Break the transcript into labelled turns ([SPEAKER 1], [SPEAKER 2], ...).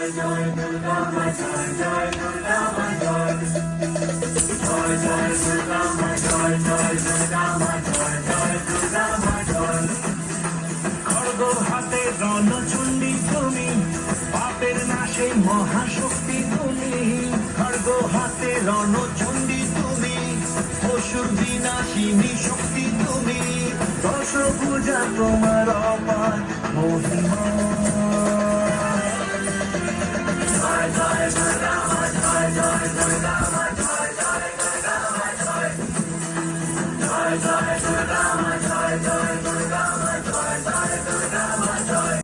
[SPEAKER 1] জয় দুর্গা মা জয় জয় দুর্গা মা জয় জয় জয় দুর্গা মা জয় জয় দুর্গা মা জয় জয় দুর্গা মা জয় খড়গ হাতে রণচণ্ডী তুমি পাপের নাশে মহাশক্তি তুমি খড়গ হাতে রণচণ্ডী তুমি অসুর বিনাশিনী শক্তি তুমি দশ পূজা তোমার অপার মহিমা